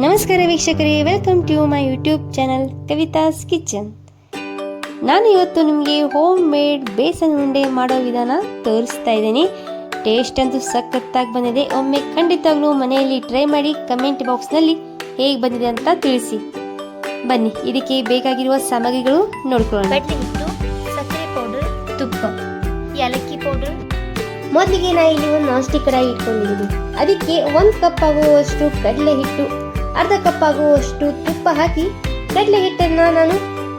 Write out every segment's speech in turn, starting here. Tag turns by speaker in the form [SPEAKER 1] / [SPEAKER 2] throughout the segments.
[SPEAKER 1] ನಮಸ್ಕಾರ ವೀಕ್ಷಕರೇ, welcome to my YouTube channel Kavitha's kitchen. ನಾನು ಇವತ್ತು ನಿಮಗೆ ಹೋಮ್ ಮೇಡ್ ಬೇಸನ್ ಉಂಡೆ ಮಾಡೋ ವಿಧಾನ ತೋರಿಸ್ತಾ ಇದ್ದೀನಿ. ಟೇಸ್ಟ್ ಅಂತೂ ಸಖತ್ತಾಗಿ ಬಂದಿದೆ. ಒಮ್ಮೆ ಖಂಡಿತವಾಗ್ಲೂ ಮನೆಯಲ್ಲಿ ಟ್ರೈ ಮಾಡಿ ಕಮೆಂಟ್ ಬಾಕ್ಸ್ನಲ್ಲಿ ಹೇಗೆ ಬಂದಿದೆ ಅಂತ ತಿಳಿಸಿ. ಬನ್ನಿ, ಇದಕ್ಕೆ ಬೇಕಾಗಿರುವ ಸಾಮಗ್ರಿಗಳು ನೋಡ್ಕೊಳ್ಳೋಣ.
[SPEAKER 2] ಕಡಲೆ ಹಿಟ್ಟು, ಸಕ್ಕರೆ ಪೌಡರ್, ತುಪ್ಪ, ಏಲಕ್ಕಿ ಪೌಡರ್.
[SPEAKER 1] ಮೊದಲಿಗೆ ನಾನು ಇಲ್ಲಿ ಒಂದು ನಾನ್ ಸ್ಟಿಕ್ ಕಡಾಯಿ ಇಟ್ಕೊಂಡಿದ್ದೀನಿ. ಅದಕ್ಕೆ 1 ಕಪ್ ಆಗುವಷ್ಟು ಕಡಲೆ ಹಿಟ್ಟು, ಅರ್ಧ ಕಪ್ ಆಗುವಷ್ಟು ತುಪ್ಪ ಹಾಕಿ ಕಡಲೆ ಹಿಟ್ಟನ್ನು ನಾನು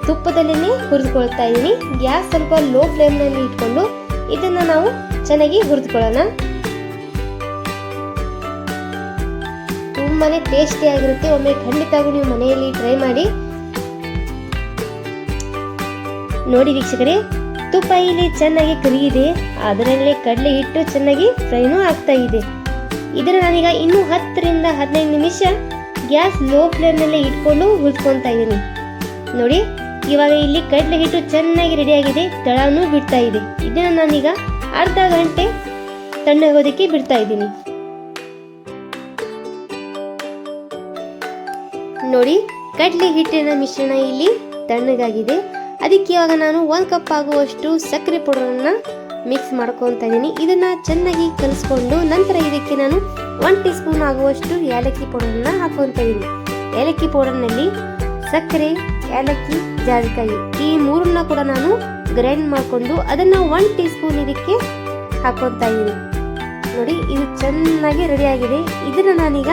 [SPEAKER 1] ತುಪ್ಪದಲ್ಲೇ ಹುರಿದುಕೊಳ್ತಾ ಇದ್ದೀನಿ. ಗ್ಯಾಸ್ ಸ್ವಲ್ಪ ಲೋ ಫ್ಲೇಮ್ನಲ್ಲಿ ಇಟ್ಕೊಂಡು ಇದನ್ನು ನಾವು ಚೆನ್ನಾಗಿ ಹುರಿದುಕೊಳ್ಳೋಣ. ತುಂಬಾನೇ ಟೇಸ್ಟಿ ಆಗಿರುತ್ತೆ. ಒಮ್ಮೆ ಖಂಡಿತವಾಗೂ ನೀವು ಮನೆಯಲ್ಲಿ ಟ್ರೈ ಮಾಡಿ. ನೋಡಿ ವೀಕ್ಷಕರೇ, ತುಪ್ಪ ಇಲ್ಲಿ ಚೆನ್ನಾಗಿ ಕರಿಯಿದೆ, ಅದರಲ್ಲೇ ಕಡಲೆ ಹಿಟ್ಟು ಚೆನ್ನಾಗಿ ಫ್ರೈನೂ ಆಗ್ತಾ ಇದೆ. ಇದನ್ನು ನಾನೀಗ ಇನ್ನೂ 10 ರಿಂದ 15 ನಿಮಿಷ ಗ್ಯಾಸ್ ಲೋ ಫ್ಲೇಮ್ನಲ್ಲೇ ಇಟ್ಕೊಂಡು ಹುರಿದ್ಕೊತಾ ಇದ್ದೀನಿ. ನೋಡಿ, ಇವಾಗ ಇಲ್ಲಿ ಕಡಲೆ ಹಿಟ್ಟು ಚೆನ್ನಾಗಿ ರೆಡಿ ಆಗಿದೆ, ತಳನೂ ಬಿಡ್ತಾ ಇದೆ. ಇದನ್ನು ನಾನೀಗ ಅರ್ಧ ಗಂಟೆ ತಣ್ಣಗೋದಕ್ಕೆ ಬಿಡ್ತಾ ಇದ್ದೀನಿ. ನೋಡಿ, ಕಡಲೆ ಹಿಟ್ಟಿನ ಮಿಶ್ರಣ ಇಲ್ಲಿ ತಣ್ಣಗಾಗಿದೆ. ಅದಕ್ಕೆ ಇವಾಗ ನಾನು 1 ಕಪ್ ಆಗುವಷ್ಟು ಸಕ್ಕರೆ ಪೌಡರನ್ನು ಮಿಕ್ಸ್ ಮಾಡ್ಕೊತಾ ಇದ್ದೀನಿ. ಇದನ್ನ ಚೆನ್ನಾಗಿ ಕಲಿಸ್ಕೊಂಡು ನಂತರ ಇದಕ್ಕೆ ನಾನು 1 ಟೀ ಸ್ಪೂನ್ ಆಗುವಷ್ಟು ಏಲಕ್ಕಿ ಪೌಡರನ್ನ ಹಾಕೊತಾ ಇದ್ದೀನಿ. ಏಲಕ್ಕಿ ಪೌಡರ್ನಲ್ಲಿ ಸಕ್ಕರೆ, ಏಲಕ್ಕಿ, ಜಾಜಿಕಾಯಿ ಈ ಮೂರನ್ನ ಕೂಡ ನಾನು ಗ್ರೈಂಡ್ ಮಾಡಿಕೊಂಡು ಅದನ್ನ 1 ಟೀ ಸ್ಪೂನ್ ಇದಕ್ಕೆ ಹಾಕೊತಾ ಇದ್ದೀನಿ. ನೋಡಿ, ಇದು ಚೆನ್ನಾಗಿ ರೆಡಿ ಆಗಿದೆ. ಇದನ್ನ ನಾನೀಗ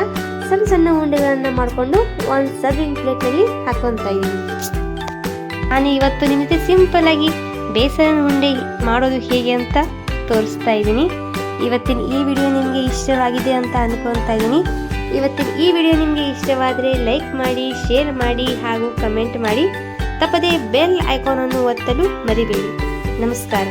[SPEAKER 1] ಸಣ್ಣ ಸಣ್ಣ ಉಂಡೆಗಳನ್ನ ಮಾಡಿಕೊಂಡು ಒಂದು ಸರ್ವಿಂಗ್ ಪ್ಲೇಟಲ್ಲಿ ಹಾಕೊತಾ ಇದ್ದೀನಿ. ನಾನು ಇವತ್ತು ನಿಮಗೆ ಸಿಂಪಲ್ ಆಗಿ ಬೇಸನ್ ಉಂಡೆ ಮಾಡೋದು ಹೇಗೆ ಅಂತ ತೋರಿಸ್ತಾ ಇದ್ದೀನಿ. ಇವತ್ತಿನ ಈ ವಿಡಿಯೋ ನಿಮಗೆ ಇಷ್ಟವಾಗಿದೆ ಅಂತ ಅನ್ಕೊತಾ ಇದ್ದೀನಿ. ಇವತ್ತಿನ ಈ ವಿಡಿಯೋ ನಿಮಗೆ ಇಷ್ಟವಾದರೆ ಲೈಕ್ ಮಾಡಿ, ಶೇರ್ ಮಾಡಿ ಹಾಗೂ ಕಮೆಂಟ್ ಮಾಡಿ. ತಪ್ಪದೇ ಬೆಲ್ ಐಕಾನ್ ಅನ್ನು ಒತ್ತಲು ಮರಿಬೇಡಿ. ನಮಸ್ಕಾರ.